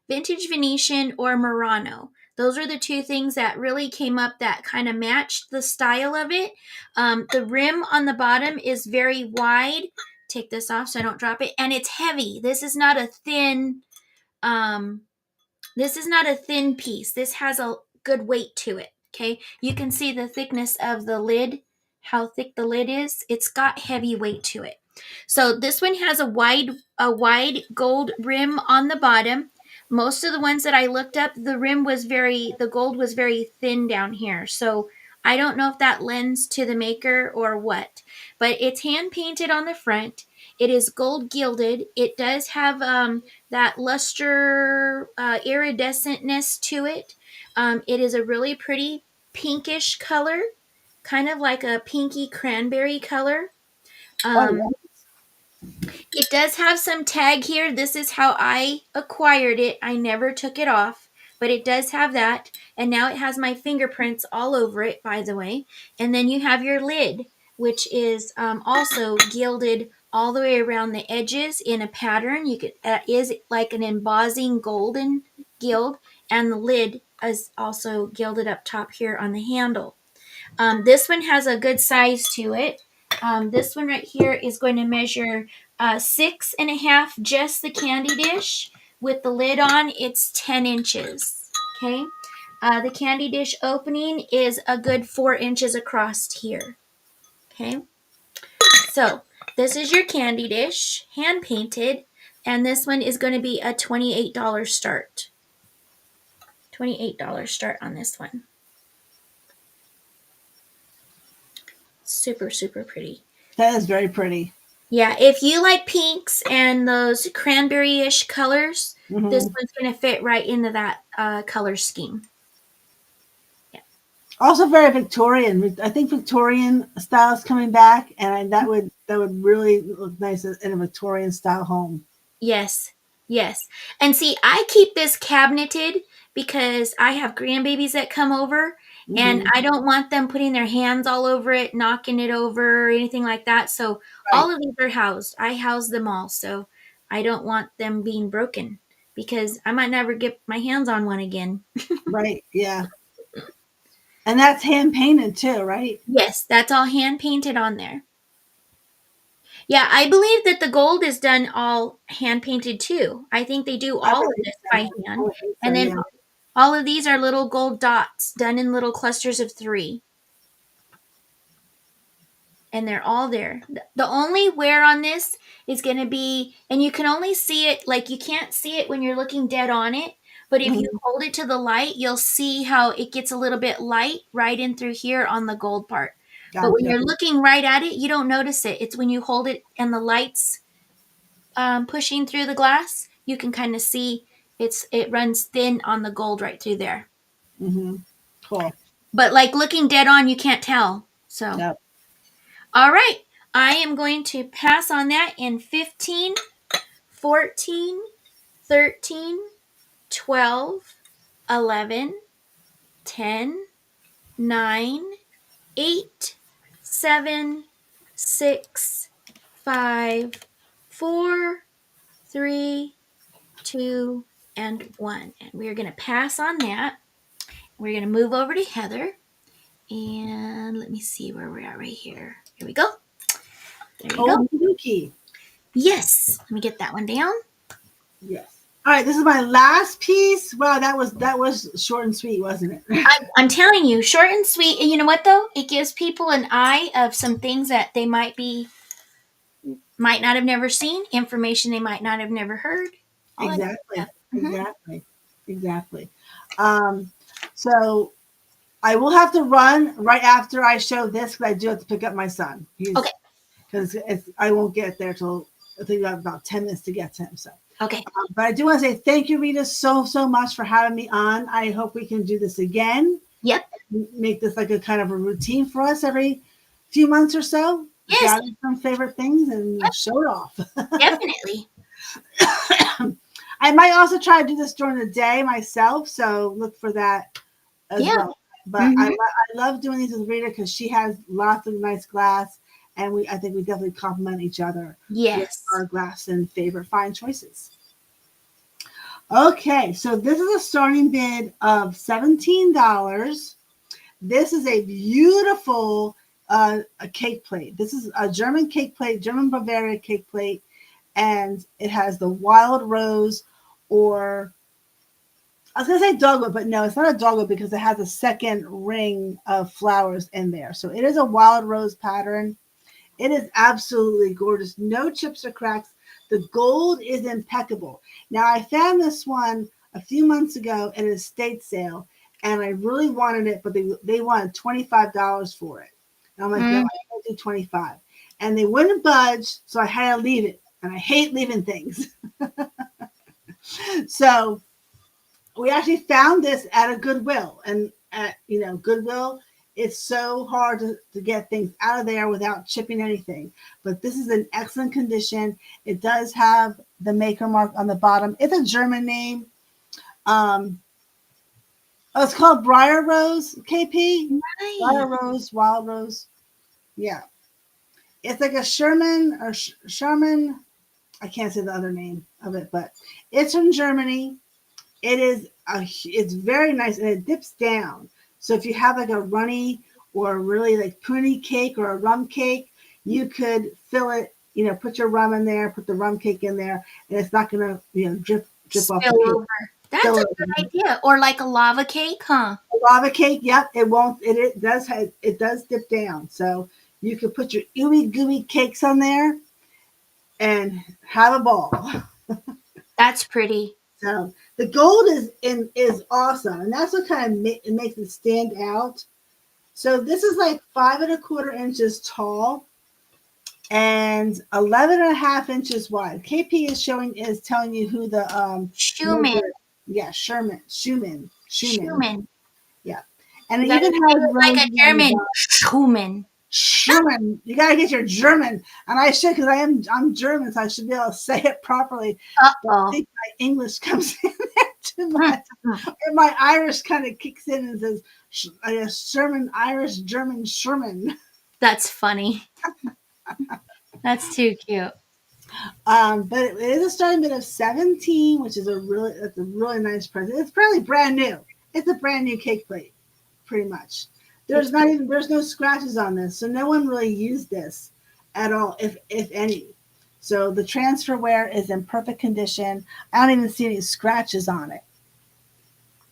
vintage Venetian, or Murano. Those are the two things that really came up that kind of matched the style of it. The rim on the bottom is very wide. Take this off so I don't drop it. And it's heavy. This is not a thin piece. This has a good weight to it. Okay. You can see the thickness of the lid, how thick the lid is. It's got heavy weight to it. So this one has a wide gold rim on the bottom. Most of the ones that I looked up, the gold was very thin down here. So I don't know if that lends to the maker or what, but it's hand painted on the front. It is gold gilded. It does have that luster iridescentness to it. It is a really pretty pinkish color, kind of like a pinky cranberry color. Oh, It does have some tag here. This is how I acquired it. I never took it off, but it does have that. And now it has my fingerprints all over it, by the way. And then you have your lid, which is also gilded all the way around the edges in a pattern. Is like an embossing golden gild, and the lid is also gilded up top here on the handle. This one has a good size to it. This one right here is going to measure 6.5, just the candy dish. With the lid on, it's 10 inches. Okay. The candy dish opening is a good 4 inches across here. Okay. So this is your candy dish, hand painted, and this one is going to be a $28 start. $28 start on this one. Super, super pretty. that is very pretty. Yeah, if you like pinks and those cranberry-ish colors, this one's going to fit right into that color scheme. Yeah. Also very Victorian. I think Victorian style is coming back, and that would really look nice in a Victorian style home. Yes, yes. And see, I keep this cabineted because I have grandbabies that come over, and I don't want them putting their hands all over it, knocking it over, or anything like that. So all of these are housed. I house them all, so I don't want them being broken because I might never get my hands on one again. Right, yeah. And that's hand painted too, right? Yes, that's all hand painted on there. Yeah, I believe that the gold is done all hand painted too. I think they do all of this by hand. And then all of these are little gold dots done in little clusters of 3. And they're all there. The only wear on this is going to be, and you can only see it, like you can't see it when you're looking dead on it. But if you hold it to the light, you'll see how it gets a little bit light right in through here on the gold part. But when you're looking right at it, you don't notice it. It's when you hold it and the light's pushing through the glass, you can kind of see it runs thin on the gold right through there. Cool. But like looking dead on, you can't tell. So, all right. I am going to pass on that in 15, 14, 13, 12, 11, 10, 9, 8, 7, 6, 5, 4, 3, 2, and 1. And we're going to pass on that. We're going to move over to Heather. And let me see where we're at right here. Here we go. There you go. Mookie. Yes. Let me get that one down. Yes. All right, this is my last piece. Wow, that was short and sweet, wasn't it? I'm telling you, short and sweet. And you know what, though? It gives people an eye of some things that they might not have never seen, information they might not have never heard. Exactly. So I will have to run right after I show this because I do have to pick up my son. Okay. Because I won't get there till I think about 10 minutes to get to him. So. Okay. But I do want to say thank you, Rita, so much for having me on. I hope we can do this again. Yep. Make this like a kind of a routine for us every few months or so. Yes. Gather some favorite things and show it off. Definitely. I might also try to do this during the day myself, so look for that as well. But I Mm-hmm. love doing these with Rita because she has lots of nice glass, and I think we definitely complement each other with Yes. our glass and favorite fine choices. Okay, so this is a starting bid of $17. This is a beautiful a cake plate. This is a German cake plate, German Bavaria cake plate, and it has the wild rose, or I was gonna say dogwood, but no, it's not a dogwood because it has a second ring of flowers in there. So it is a wild rose pattern. It is absolutely gorgeous. No chips or cracks. The gold is impeccable. Now I found this one a few months ago at an estate sale, and I really wanted it, but they wanted $25 for it. And I'm like, no, Mm. I can't do 25. And they wouldn't budge, so I had to leave it. And I hate leaving things. So we actually found this at a Goodwill, and at Goodwill, it's so hard to get things out of there without chipping anything. But this is in excellent condition. It does have the maker mark on the bottom. It's a German name. Um, it's called Briar Rose, KP. Briar Nice. Rose, Wild Rose. Yeah, it's like a Sherman or Sherman. I can't say the other name of it, but it's from Germany. It's very nice, and it dips down. So if you have like a runny or really like pruny cake or a rum cake, you could fill it, put your rum in there, put the rum cake in there, and it's not gonna, drip off the Spill cake. over. That's Spill a over. good idea. Or like a lava cake, huh? A lava cake, yep, it won't. It does dip down, so you could put your ooey gooey cakes on there and have a ball. That's pretty. So the gold is awesome, and that's what kind of it makes it stand out. So this is like 5.25 inches tall and 11.5 inches wide. KP is telling you who the Schumann. maker. Yeah, Schumann. Schumann. Yeah, and You it gotta even say has it like a roses on the German. bottom. Schumann. Schumann. You gotta get your German, and I should because I'm German, so I should be able to say it properly. But I Uh-oh. think my English comes in there too Hmm, much, hmm. and my Irish kind of kicks in and says, Sherman, Irish, German, Sherman." That's funny. That's too cute. But it is a starting bid of 17, which is that's a really nice present. It's probably brand new. It's a brand new cake plate, pretty much. It's There's no scratches on this, so no one really used this at all, if any. So the transfer wear is in perfect condition. I don't even see any scratches on it.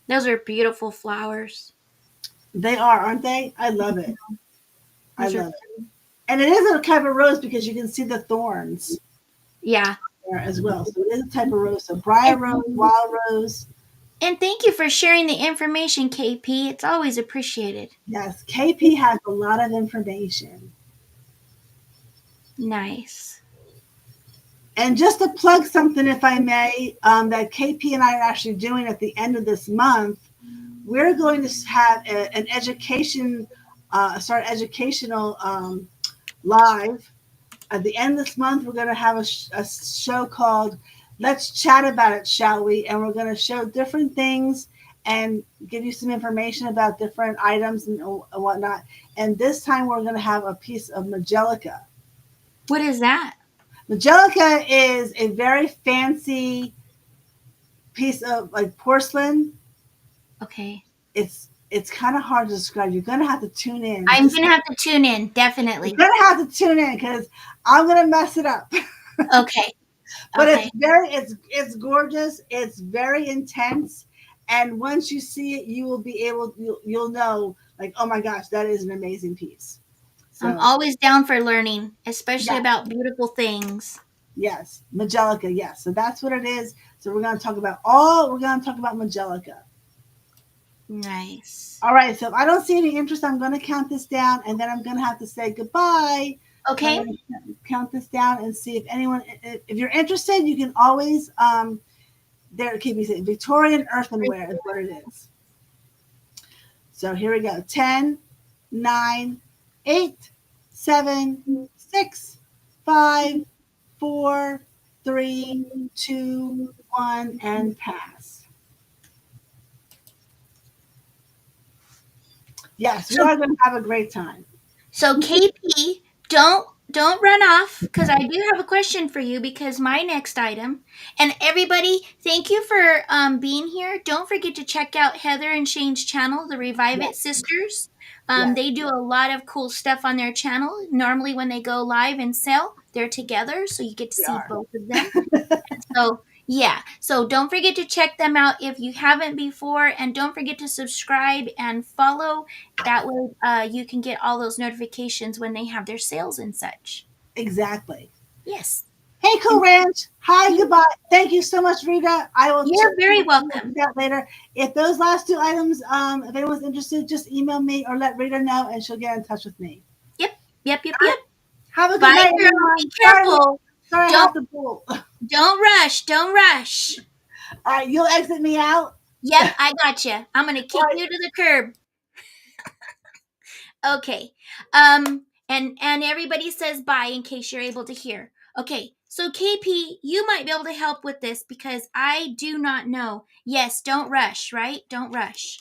those are beautiful flowers. They are, aren't they? I love it. I Those are love it. And it is a type of rose because you can see the thorns yeah. there as well. So it is a type of rose. So briar rose, wild rose. And thank you for sharing the information, KP. It's always appreciated. Yes, KP has a lot of information. Nice. And just to plug something, if I may, that KP and I are actually doing at the end of this month, we're going to have an educational live. At the end of this month, we're going to have a show called Let's Chat About It, Shall We? And we're going to show different things and give you some information about different items and whatnot. And this time, we're going to have a piece of Magelica. What is that? Magelica is a very fancy piece of like porcelain. Okay. It's kind of hard to describe. You're gonna have to tune in. I'm gonna have to tune in, You're definitely. gonna have to tune in because I'm gonna mess it up. Okay. But Okay. it's gorgeous. It's very intense, and once you see it, you will be able you'll know like, oh my gosh, that is an amazing piece. I'm So always down for learning, especially yeah, about beautiful things. yes, Magelica, yes. So that's what it is. So we're gonna talk about Magelica. Nice. All right, so if I don't see any interest, I'm going to count this down, and then I'm going to have to say goodbye. So I'm Okay. going to count this down and see if anyone, if you're interested, you can always, there, keep me saying, Victorian earthenware is what it is. So here we go. 10, 9, 8, 7, 6, 5, 4, 3, 2, 1, and pass. Yes, we So are going to have a great time. So KP, don't run off because I do have a question for you because my next item and everybody, thank you for being here. Don't forget to check out Heather and Shane's channel, the Revive Yes, It Sisters. yes, They do a lot of cool stuff on their channel. Normally, when they go live and sell, they're together, so you get to we see are. both of them. So, yeah. So, don't forget to check them out if you haven't before. And don't forget to subscribe and follow. That way, you can get all those notifications when they have their sales and such. Exactly. Yes. Hey, Cool And Ranch. Hi, you- goodbye. Thank you so much, Rita. I will check you're very welcome. that later. If those last two items, if anyone's interested, just email me or let Rita know, and she'll get in touch with me. Yep. Yep. Yep. All right. Yep. Have a good Bye, night, girl. everyone. Be careful. Sorry, I have Don't to pull. All don't rush. Don't rush. right, you'll exit me out. Yep, I got you. I'm gonna All kick right. you to the curb. Okay. And everybody says bye in case you're able to hear. Okay. So KP, you might be able to help with this because I do not know. Yes, don't rush, right? Don't rush.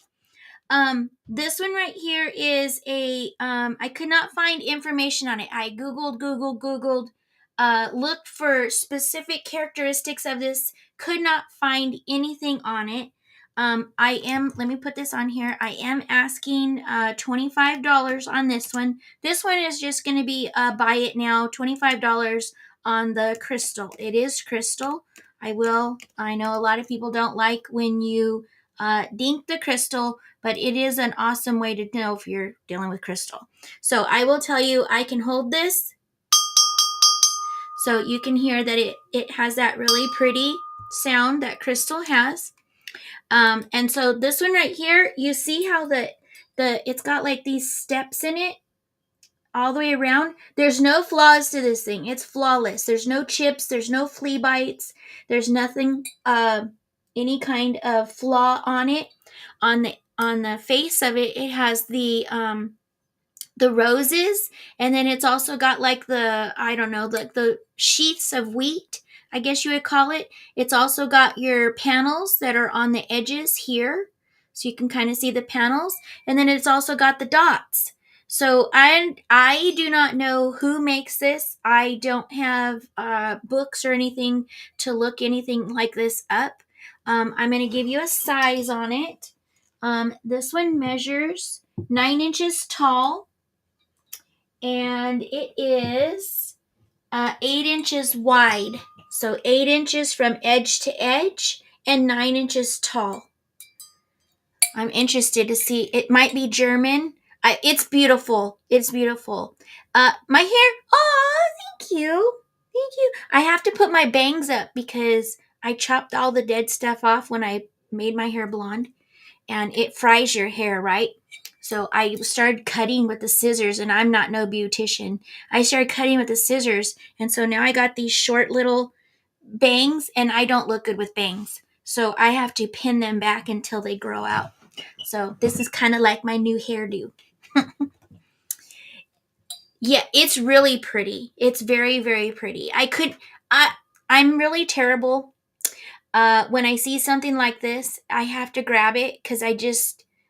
This one right here is a I could not find information on it. I googled, looked for specific characteristics of this, could not find anything on it. I am, let me put this on here. I am asking $25 on this one. This one is just going to be buy it now, $25 on the crystal. It is crystal. I know a lot of people don't like when you dink the crystal, but it is an awesome way to know if you're dealing with crystal. So I will tell you, I can hold this so you can hear that it has that really pretty sound that crystal has. And so this one right here, you see how the it's got like these steps in it all the way around. There's no flaws to this thing. It's flawless. There's no chips, there's no flea bites, there's nothing any kind of flaw on it. On the face of it, it has the roses, and then it's also got like the, I don't know, like the sheaths of wheat, I guess you would call it. It's also got your panels that are on the edges here, so you can kind of see the panels, and then it's also got the dots. So I do not know who makes this. I don't have books or anything to look anything like this up. I'm going to give you a size on it. This one measures 9 inches tall, and it is 8 inches wide. So 8 inches from edge to edge and 9 inches tall. I'm interested to see. It might be German. It's beautiful. It's beautiful. My hair. Oh, thank you. Thank you. I have to put my bangs up because I chopped all the dead stuff off when I made my hair blonde, and it fries your hair, right? So I started cutting with the scissors, and I'm not no beautician. I started cutting with the scissors, and so now I got these short little bangs, and I don't look good with bangs. So I have to pin them back until they grow out. So this is kind of like my new hairdo. Yeah, it's really pretty. It's very, very pretty. I'm really terrible. When I see something like this, I have to grab it because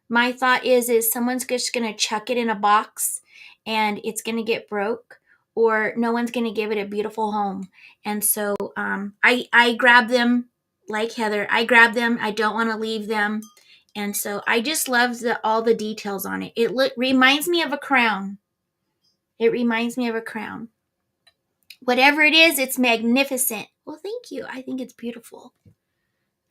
my thought is someone's just gonna chuck it in a box and it's gonna get broke, or no one's gonna give it a beautiful home. And so I grab them like Heather. I grab them. I don't want to leave them, and so I just love all the details on it. Reminds me of a crown. It reminds me of a crown. Whatever it is, it's magnificent. Well, thank you. I think it's beautiful.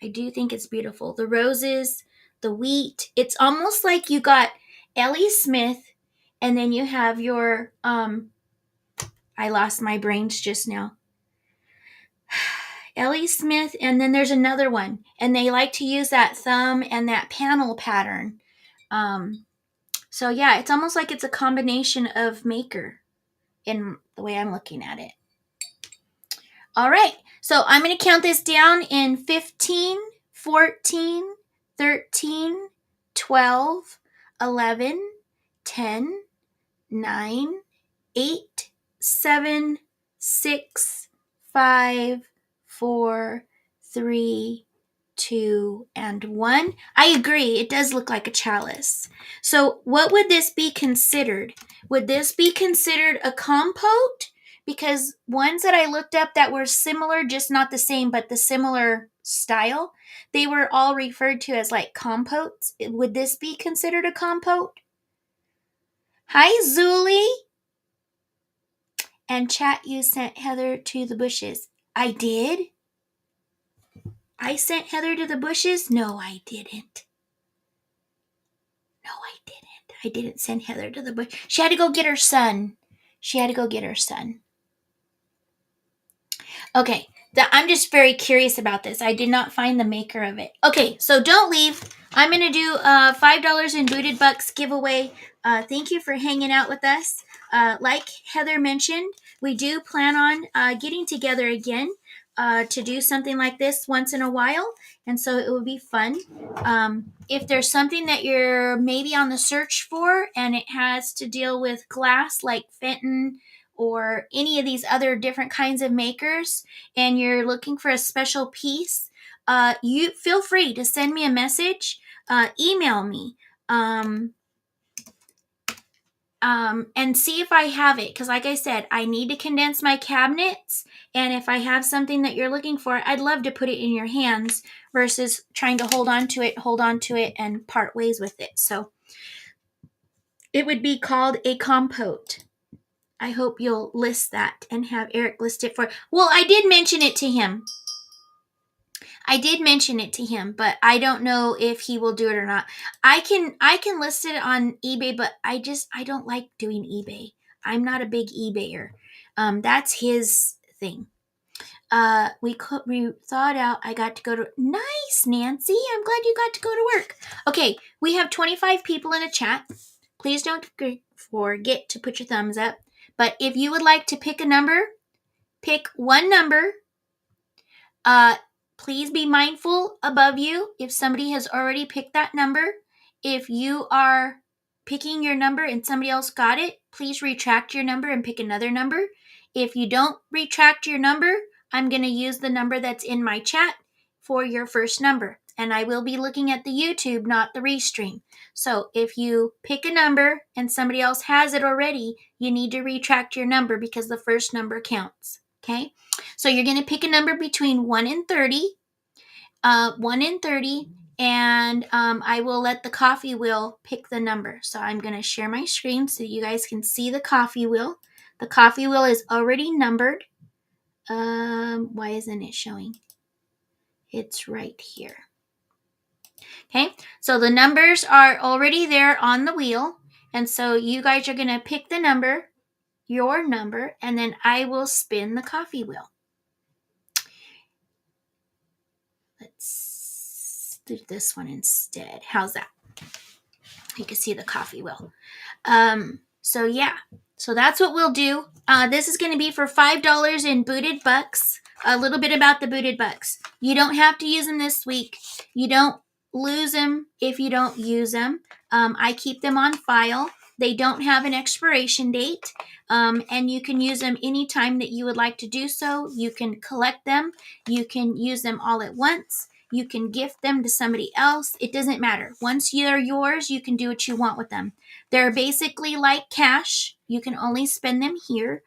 I do think it's beautiful. The roses, the wheat. It's almost like you got Ellie Smith, and then you have your I lost my brains just now. Ellie Smith, and then there's another one, and they like to use that thumb and that panel pattern. So yeah, it's almost like it's a combination of maker in the way I'm looking at it. All right, so I'm going to count this down in 15, 14, 13, 12, 11, 10, 9, 8, 7, 6, 5, 4, 3, 2, and 1. I agree. It does look like a chalice. So what would this be considered? Would this be considered a compote? Because ones that I looked up that were similar, just not the same, but the similar style, they were all referred to as like compotes. Would this be considered a compote? Hi, Zuli. And chat, you sent Heather to the bushes. I did? I sent Heather to the bushes? No, I didn't. No, I didn't. I didn't send Heather to the bush. She had to go get her son. Okay, I'm just very curious about this. I did not find the maker of it. Okay, so don't leave. I'm going to do a $5 in Booted Bucks giveaway. Thank you for hanging out with us. Like Heather mentioned, we do plan on getting together again to do something like this once in a while. And so it will be fun. If there's something that you're maybe on the search for and it has to deal with glass like Fenton or any of these other different kinds of makers, and you're looking for a special piece, you feel free to send me a message, email me, and see if I have it. Because like I said, I need to condense my cabinets, and if I have something that you're looking for, I'd love to put it in your hands versus trying to hold on to it, and part ways with it. So it would be called a compote. I hope you'll list that and have Eric list it for. Well, I did mention it to him. But I don't know if he will do it or not. I can list it on eBay, but I don't like doing eBay. I'm not a big eBayer. That's his thing. We thought out. I got to go to. Nice, Nancy. I'm glad you got to go to work. Okay, we have 25 people in a chat. Please don't forget to put your thumbs up. But if you would like to pick a number, pick one number. Please be mindful above you if somebody has already picked that number. If you are picking your number and somebody else got it, please retract your number and pick another number. If you don't retract your number, I'm going to use the number that's in my chat for your first number. And I will be looking at the YouTube, not the restream. So if you pick a number and somebody else has it already, you need to retract your number because the first number counts. Okay? So you're going to pick a number between 1 and 30. 1 and 30. And I will let the coffee wheel pick the number. So I'm going to share my screen so you guys can see the coffee wheel. The coffee wheel is already numbered. Why isn't it showing? It's right here. Okay, so the numbers are already there on the wheel. And so you guys are going to pick the number, your number, and then I will spin the coffee wheel. Let's do this one instead. How's that? You can see the coffee wheel. So yeah, so that's what we'll do. This is going to be for $5 in Booted Bucks. A little bit about the Booted Bucks. You don't have to use them this week. You don't lose them if you don't use them. I keep them on file. They don't have an expiration date, and you can use them anytime that you would like to do so. You can collect them. You can use them all at once. You can gift them to somebody else. It doesn't matter. Once they're yours, you can do what you want with them. They're basically like cash. You can only spend them here.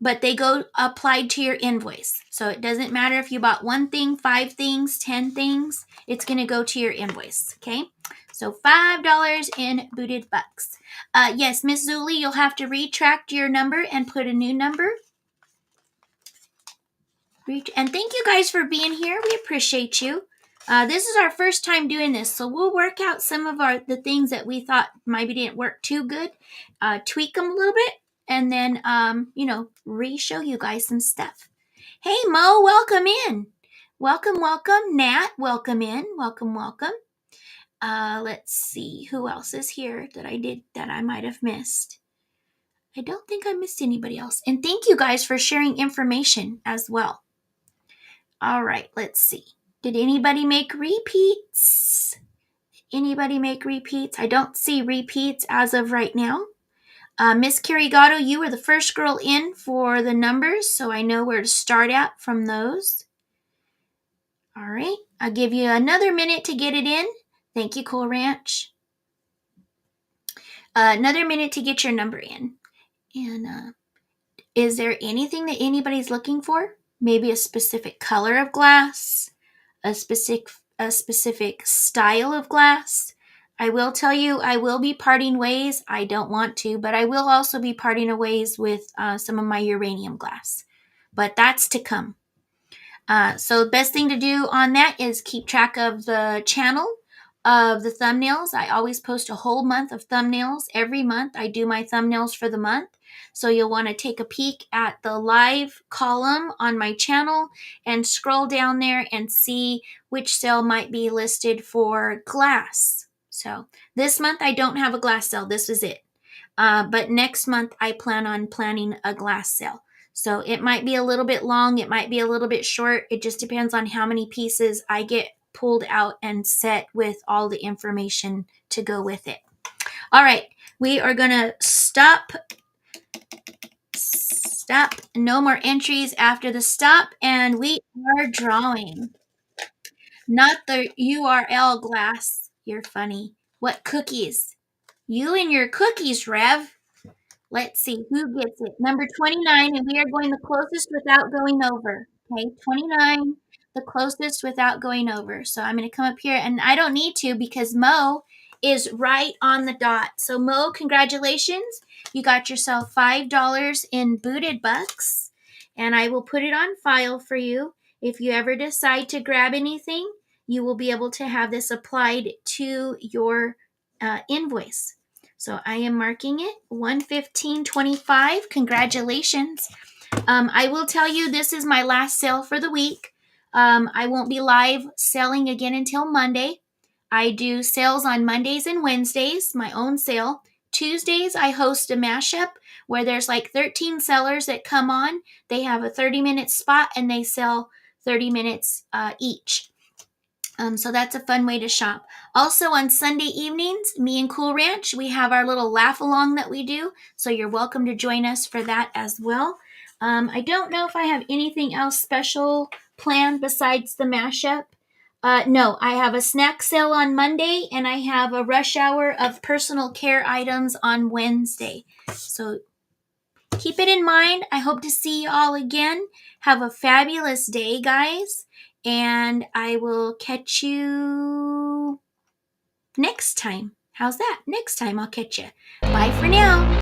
But they go applied to your invoice. So it doesn't matter if you bought one thing, 5 things, 10 things. It's going to go to your invoice. Okay? So $5 in Booted Bucks. Yes, Miss Zuli, you'll have to retract your number and put a new number. And thank you guys for being here. We appreciate you. This is our first time doing this, so we'll work out some of the things that we thought maybe didn't work too good, tweak them a little bit, and then, re-show you guys some stuff. Hey, Mo, welcome in. Welcome. Nat, welcome in. Welcome. Let's see. Who else is here that I might have missed? I don't think I missed anybody else. And thank you guys for sharing information as well. All right, let's see. Did anybody make repeats? I don't see repeats as of right now. Miss Carrigato, you were the first girl in for the numbers, so I know where to start at from those. All right. I'll give you another minute to get it in. Thank you, Cool Ranch. Another minute to get your number in. And is there anything that anybody's looking for? Maybe a specific color of glass, a specific style of glass. I will tell you, I will be parting ways. I don't want to, but I will also be parting ways with some of my uranium glass. But that's to come. So the best thing to do on that is keep track of the channel of the thumbnails. I always post a whole month of thumbnails. Every month I do my thumbnails for the month. So you'll want to take a peek at the live column on my channel and scroll down there and see which sale might be listed for glass. So this month I don't have a glass sale. This is it. But next month I plan on planning a glass sale. So it might be a little bit long. It might be a little bit short. It just depends on how many pieces I get pulled out and set with all the information to go with it. All right, we are going to stop. No more entries after the stop, and we are drawing. Not the URL glass. You're funny. What cookies? You and your cookies, Rev. Let's see who gets it. Number 29, and we are going the closest without going over. Okay, 29, the closest without going over. So I'm going to come up here, and I don't need to because Mo is right on the dot. So Mo, congratulations. You got yourself $5 in booted bucks, and I will put it on file for you. If you ever decide to grab anything, you will be able to have this applied to your invoice. So I am marking it 115.25. Congratulations. I will tell you this is my last sale for the week. I won't be live selling again until Monday. I do sales on Mondays and Wednesdays, my own sale. Tuesdays, I host a mashup where there's like 13 sellers that come on. They have a 30-minute spot and they sell 30 minutes each. So that's a fun way to shop. Also on Sunday evenings, me and Cool Ranch, we have our little laugh along that we do. So you're welcome to join us for that as well. I don't know if I have anything else special planned besides the mashup. No, I have a snack sale on Monday and I have a rush hour of personal care items on Wednesday. So keep it in mind. I hope to see you all again. Have a fabulous day, guys. And I will catch you next time. How's that? Next time I'll catch you. Bye for now.